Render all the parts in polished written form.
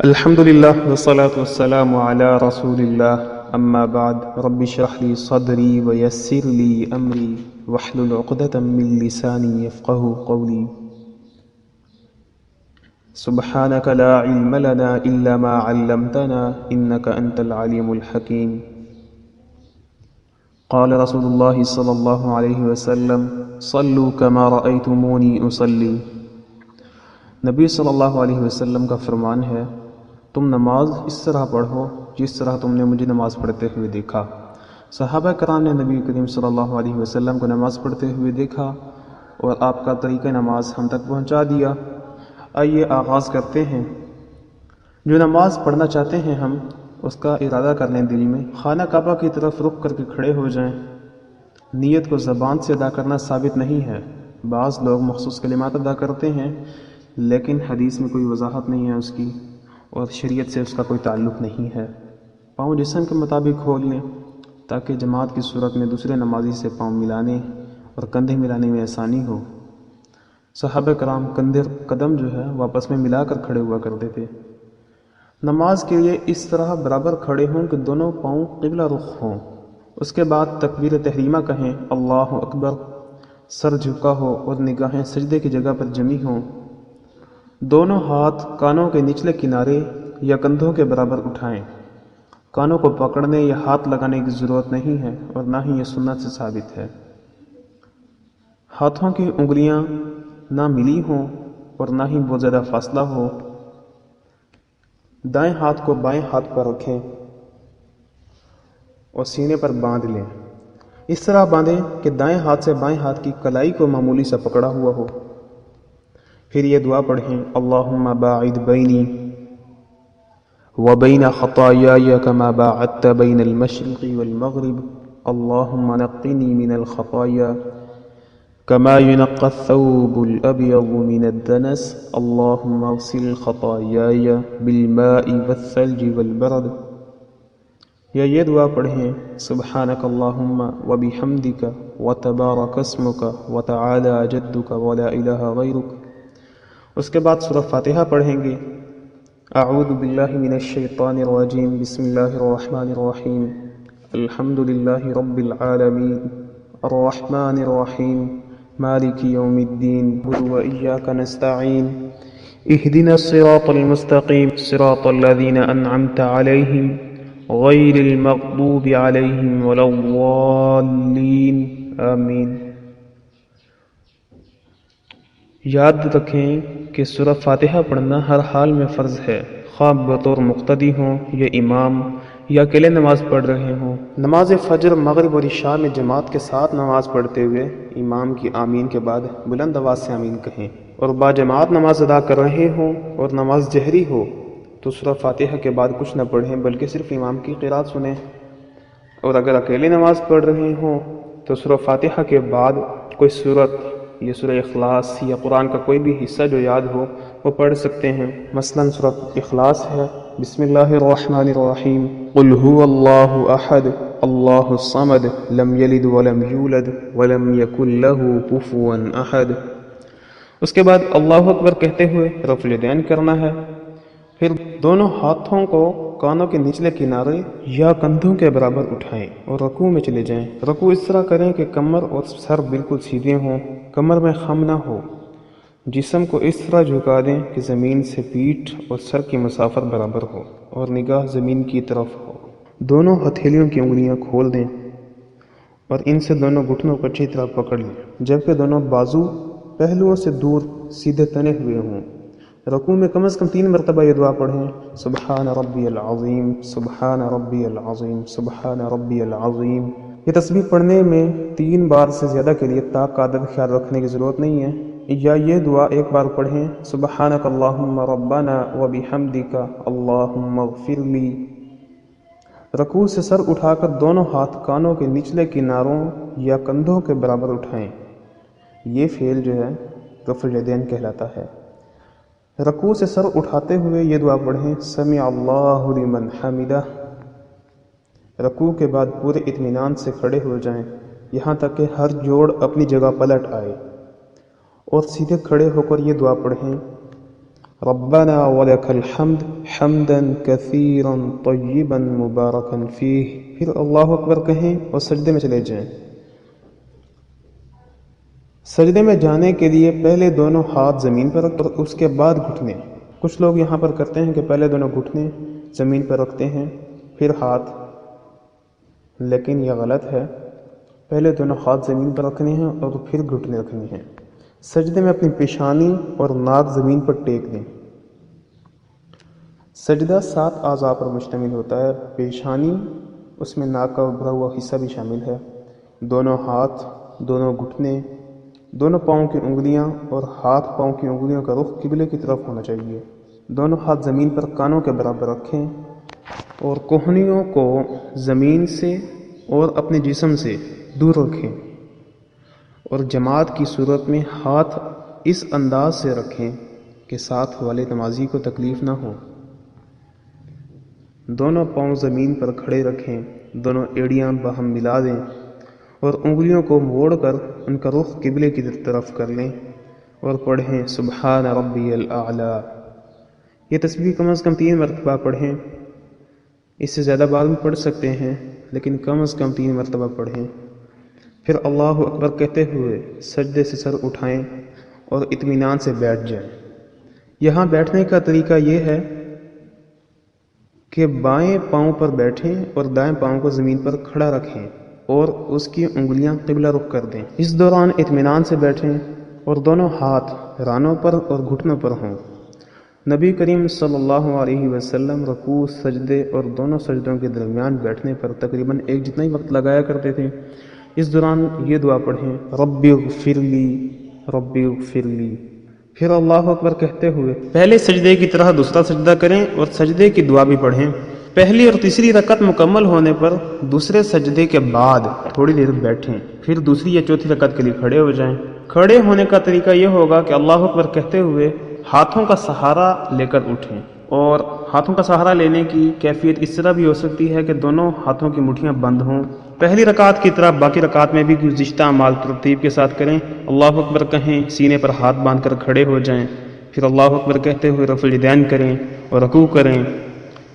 الحمد لله والصلاة والسلام على رسول الله أما بعد رب اشرح لي صدري ويسر لي أمري واحلل عقدة من لساني يفقه قولي سبحانك لا علم لنا إلا ما علمتنا إنك أنت العليم الحكيم قال رسول الله صلى الله عليه وسلم صلوا كما رأيتموني أصلي نبی صلی اللہ علیہ وسلم کا فرمان ہے، تم نماز اس طرح پڑھو جس طرح تم نے مجھے نماز پڑھتے ہوئے دیکھا۔ صحابہ کرام نے نبی کریم صلی اللہ علیہ وسلم کو نماز پڑھتے ہوئے دیکھا اور آپ کا طریقہ نماز ہم تک پہنچا دیا۔ آئیے آغاز کرتے ہیں۔ جو نماز پڑھنا چاہتے ہیں ہم اس کا ارادہ کر لیں دل میں، خانہ کعبہ کی طرف رخ کر کے کھڑے ہو جائیں۔ نیت کو زبان سے ادا کرنا ثابت نہیں ہے، بعض لوگ مخصوص کلمات ادا کرتے ہیں لیکن حدیث میں کوئی وضاحت نہیں ہے اس کی، اور شریعت سے اس کا کوئی تعلق نہیں ہے۔ پاؤں جسم کے مطابق کھول لیں تاکہ جماعت کی صورت میں دوسرے نمازی سے پاؤں ملانے اور کندھے ملانے میں آسانی ہو۔ صحابہ کرام قدم جو ہے وہ آپس میں ملا کر کھڑے ہوا کرتے تھے۔ نماز کے لیے اس طرح برابر کھڑے ہوں کہ دونوں پاؤں قبلہ رخ ہوں۔ اس کے بعد تکبیر تحریمہ کہیں، اللہ اکبر، سر جھکا ہو اور نگاہیں سجدے کی جگہ پر جمی ہوں۔ دونوں ہاتھ کانوں کے نچلے کنارے یا کندھوں کے برابر اٹھائیں۔ کانوں کو پکڑنے یا ہاتھ لگانے کی ضرورت نہیں ہے اور نہ ہی یہ سنت سے ثابت ہے۔ ہاتھوں کی انگلیاں نہ ملی ہوں اور نہ ہی بہت زیادہ فاصلہ ہو۔ دائیں ہاتھ کو بائیں ہاتھ پر رکھیں اور سینے پر باندھ لیں۔ اس طرح باندھیں کہ دائیں ہاتھ سے بائیں ہاتھ کی کلائی کو معمولی سا پکڑا ہوا ہو۔ پھر یہ دعا پڑھیں، اللہم باعد بینی وبین خطایای کما باعدت بین المشرق والمغرب اللہم نقنی من الخطایا کما ينقى الثوب الأبيض من الدنس اللہم اغسل خطایای بالماء والثلج والبرد۔ یا یہ دعا پڑھیں، سبحانک اللہم وبحمدک وتبارک اسمک وتعالی جدک ولا الہ غیرک۔ اس کے بعد سورہ فاتحہ پڑھیں گے۔ اعوذ باللہ من الشیطان الرجیم، بسم اللہ الرحمن الرحیم، الحمد للہ رب العالمین، الرحمن الرحیم، مالک یوم الدین، وإیاک نستعین، اہدنا الصراط المستقیم، صراط الذین انعمت علیہم غیر المغضوب علیہم ولا الضالین، آمین۔ یاد رکھیں کہ سورہ فاتحہ پڑھنا ہر حال میں فرض ہے، خواہ بطور مقتدی ہوں یا امام یا اکیلے نماز پڑھ رہے ہوں۔ نماز فجر، مغرب اور عشاء میں جماعت کے ساتھ نماز پڑھتے ہوئے امام کی آمین کے بعد بلند آواز سے آمین کہیں، اور باجماعت نماز ادا کر رہے ہوں اور نماز جہری ہو تو سورہ فاتحہ کے بعد کچھ نہ پڑھیں بلکہ صرف امام کی قرات سنیں، اور اگر اکیلے نماز پڑھ رہے ہوں تو سورہ فاتحہ کے بعد کوئی سورت یہ سورہ اخلاص یا قرآن کا کوئی بھی حصہ جو یاد ہو وہ پڑھ سکتے ہیں۔ مثلا سورہ اخلاص ہے، بسم اللہ الرحمن الرحیم، قل هو اللہ احد اللہ الصمد لم یلد ولم یولد ولم یکن له کفوا احد۔ اس کے بعد اللہ اکبر کہتے ہوئے رفع الیدین کرنا ہے۔ پھر دونوں ہاتھوں کو کانوں کے نچلے کنارے یا کندھوں کے برابر اٹھائیں اور رکوع میں چلے جائیں۔ رکوع اس طرح کریں کہ کمر اور سر بالکل سیدھے ہوں، کمر میں خم نہ ہو۔ جسم کو اس طرح جھکا دیں کہ زمین سے پیٹھ اور سر کی مسافت برابر ہو اور نگاہ زمین کی طرف ہو۔ دونوں ہتھیلیوں کی انگلیاں کھول دیں اور ان سے دونوں گھٹنوں کو اچھی طرح پکڑ لیں، جبکہ دونوں بازو پہلوؤں سے دور سیدھے تنے ہوئے ہوں۔ رکوع میں کم از کم 3 مرتبہ یہ دعا پڑھیں، سبحان ربی العظیم، سبحان ربی العظیم، سبحان ربی العظیم۔ یہ تسبیح پڑھنے میں 3 بار سے زیادہ کے لیے تا کا عدد خیال رکھنے کی ضرورت نہیں ہے، یا یہ دعا ایک بار پڑھیں، سبحانک اللہم ربنا وبحمدک اللہم اغفر لی۔ رکوع سے سر اٹھا کر دونوں ہاتھ کانوں کے نچلے کناروں یا کندھوں کے برابر اٹھائیں۔ یہ فعل جو ہے رفع الیدین کہلاتا ہے۔ رکوع سے سر اٹھاتے ہوئے یہ دعا پڑھیں، سمع اللہ لمن حمدہ۔ رکوع کے بعد پورے اطمینان سے کھڑے ہو جائیں یہاں تک کہ ہر جوڑ اپنی جگہ پلٹ آئے، اور سیدھے کھڑے ہو کر یہ دعا پڑھیں، ربنا ولک الحمد حمدا کثیرا طیبا مبارکا فیہ. پھر اللہ اکبر کہیں اور سجدے میں چلے جائیں. سجدے میں جانے کے لیے پہلے دونوں ہاتھ زمین پر رکھ اور اس کے بعد گھٹنے. کچھ لوگ یہاں پر کرتے ہیں کہ پہلے دونوں گھٹنے زمین پر رکھتے ہیں پھر ہاتھ، لیکن یہ غلط ہے. پہلے دونوں ہاتھ زمین پر رکھنے ہیں اور پھر گھٹنے رکھنے ہیں. سجدے میں اپنی پیشانی اور ناک زمین پر ٹیک دیں. سجدہ 7 اعضاء پر مشتمل ہوتا ہے. پیشانی، اس میں ناک کا ابھرا ہوا حصہ بھی شامل ہے، دونوں ہاتھ، دونوں گھٹنے، دونوں پاؤں کی انگلیاں اور ہاتھ پاؤں کی انگلیوں کا رخ قبلے کی طرف ہونا چاہیے. دونوں ہاتھ زمین پر کانوں کے برابر رکھیں اور کوہنیوں کو زمین سے اور اپنے جسم سے دور رکھیں اور جماعت کی صورت میں ہاتھ اس انداز سے رکھیں کہ ساتھ والے نمازی کو تکلیف نہ ہو. دونوں پاؤں زمین پر کھڑے رکھیں، دونوں ایڑیاں باہم ملا دیں اور انگلیوں کو موڑ کر ان کا رخ قبلے کی طرف کر لیں اور پڑھیں سبحان ربی الاعلی. یہ تسبیح کم از کم 3 مرتبہ پڑھیں. اس سے زیادہ بعد میں پڑھ سکتے ہیں لیکن کم از کم 3 مرتبہ پڑھیں. پھر اللہ اکبر کہتے ہوئے سجدے سے سر اٹھائیں اور اطمینان سے بیٹھ جائیں. یہاں بیٹھنے کا طریقہ یہ ہے کہ بائیں پاؤں پر بیٹھیں اور دائیں پاؤں کو زمین پر کھڑا رکھیں اور اس کی انگلیاں قبلہ رخ کر دیں. اس دوران اطمینان سے بیٹھیں اور دونوں ہاتھ رانوں پر اور گھٹنوں پر ہوں. نبی کریم صلی اللہ علیہ وسلم رکوع، سجدے اور دونوں سجدوں کے درمیان بیٹھنے پر تقریباً ایک جتنا ہی وقت لگایا کرتے تھے. اس دوران یہ دعا پڑھیں رب اغفر لی رب اغفر لی. پھر اللہ اکبر کہتے ہوئے پہلے سجدے کی طرح دوسرا سجدہ کریں اور سجدے کی دعا بھی پڑھیں. پہلی اور تیسری رکعت مکمل ہونے پر دوسرے سجدے کے بعد تھوڑی دیر بیٹھیں، پھر دوسری یا چوتھی رکعت کے لیے کھڑے ہو جائیں. کھڑے ہونے کا طریقہ یہ ہوگا کہ اللہ اکبر کہتے ہوئے ہاتھوں کا سہارا لے کر اٹھیں. اور ہاتھوں کا سہارا لینے کی کیفیت اس طرح بھی ہو سکتی ہے کہ دونوں ہاتھوں کی مٹھیاں بند ہوں. پہلی رکعت کی طرح باقی رکعت میں بھی گزشتہ اعمال ترتیب کے ساتھ کریں. اللہ اکبر کہیں، سینے پر ہاتھ باندھ کر کھڑے ہو جائیں. پھر اللہ اکبر کہتے ہوئے رفع الیدین کریں اور رکوع کریں.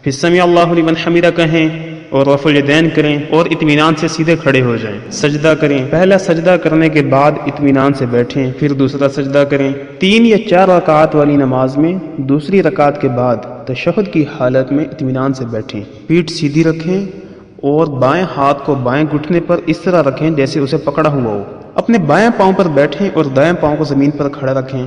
پھر سمیع اللہ لمن حمدہ کہیں اور رفع الیدین کریں اور اطمینان سے سیدھے کھڑے ہو جائیں. سجدہ کریں. پہلا سجدہ کرنے کے بعد اطمینان سے بیٹھیں، پھر دوسرا سجدہ کریں. 3 یا 4 رکعات والی نماز میں دوسری رکعت کے بعد تشہد کی حالت میں اطمینان سے بیٹھیں. پیٹھ سیدھی رکھیں اور بائیں ہاتھ کو بائیں گھٹنے پر اس طرح رکھیں جیسے اسے پکڑا ہوا ہو. اپنے بائیں پاؤں پر بیٹھیں اور دائیں پاؤں کو زمین پر کھڑا رکھیں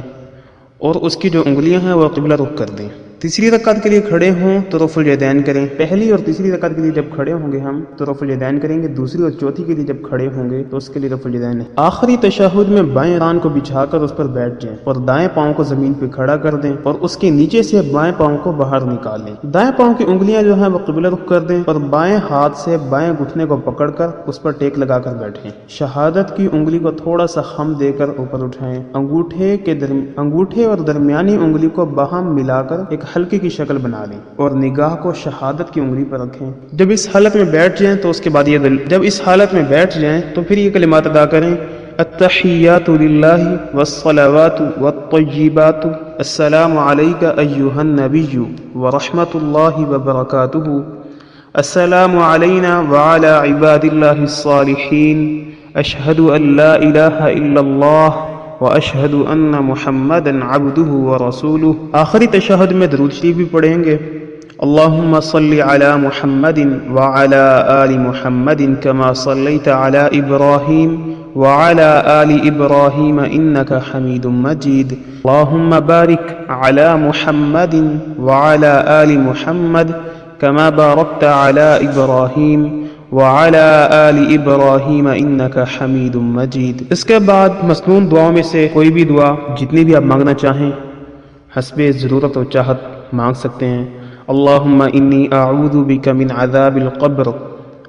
اور اس کی جو انگلیاں ہیں وہ قبلہ رخ کر دیں. تیسری رکعت کے لیے کھڑے ہوں تو رفع الیدین کریں. پہلی اور تیسری رکعت کے لیے جب کھڑے ہوں گے ہم تو رفع الیدین کریں گے. دوسری اور چوتھی کے لیے جب کھڑے ہوں گے تو اس کے لیے رفع الیدین ہے. آخری تشہد میں بائیں کان کو بچھا کر اس پر بیٹھ جائیں اور دائیں پاؤں کو زمین پہ کھڑا کر دیں اور اس کے نیچے سے بائیں پاؤں کو باہر نکالیں. دائیں پاؤں کی انگلیاں جو ہیں وہ قبلہ رخ کر دیں اور بائیں ہاتھ سے بائیں گھٹنے کو پکڑ کر اس پر ٹیک لگا کر بیٹھیں. شہادت کی انگلی کو تھوڑا سا خم دے کر اوپر اٹھائیں. انگوٹھے اور درمیانی انگلی کو باہم ملا کر ایک حلقے کی شکل بنا لیں اور نگاہ کو شہادت کی انگلی پر رکھیں. جب اس حالت میں بیٹھ جائیں تو اس کے بعد پھر یہ کلمات ادا کریں التحیات للہ والصلوات والطیبات السلام علیک ایہا النبی ورحمۃ اللہ وبرکاتہ السلام علینا وعلی عباد اللہ الصالحین اشہد ان لا الہ الا اللہ واشہد ان محمدا عبدہ ورسولہ. آخری تشہد میں درود شریف بھی پڑھیں گے. اللہم صلی علی محمد وعلی آل محمد کما صلیت علی ابراہیم وعلی آل ابراہیم انکا حمید مجید. اللہم بارک علی محمد وعلی آل محمد کما بارکت علی ابراہیم وعلی آل ابراہیم انکا حمید مجید. اس کے بعد مسنون دعاؤں میں سے کوئی بھی دعا جتنی بھی آپ مانگنا چاہیں حسب ضرورت و چاہت مانگ سکتے ہیں. اللہم انی اعوذ بک من عذاب القبر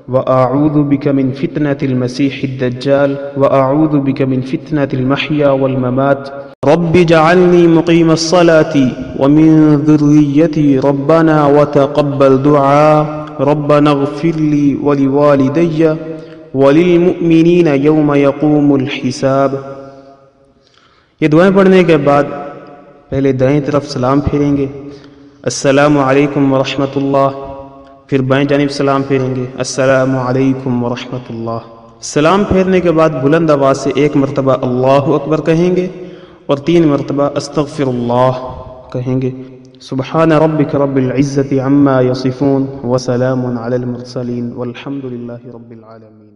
واعوذ بک من فتنة المسیح الدجال واعوذ بک من فتنة المحیا والممات رب اجعلنی مقیم الصلاة ومن ذریتی ربنا وتقبل دعاء ربنا اغفر لی ولوالدی وللمؤمنین یوم یقوم الحساب. یہ دعائیں پڑھنے کے بعد پہلے دائیں طرف سلام پھیریں گے، السلام علیکم ورحمۃ اللہ، پھر بائیں جانب سلام پھیریں گے، السلام علیکم ورحمۃ اللہ۔ سلام پھیرنے کے بعد بلند آواز سے 1 مرتبہ اللہ اکبر کہیں گے اور 3 مرتبہ استغفر اللہ کہیں گے۔ سبحان ربک رب العزت عما یصفون وسلام علی المرسلین والحمد للہ رب العالمین۔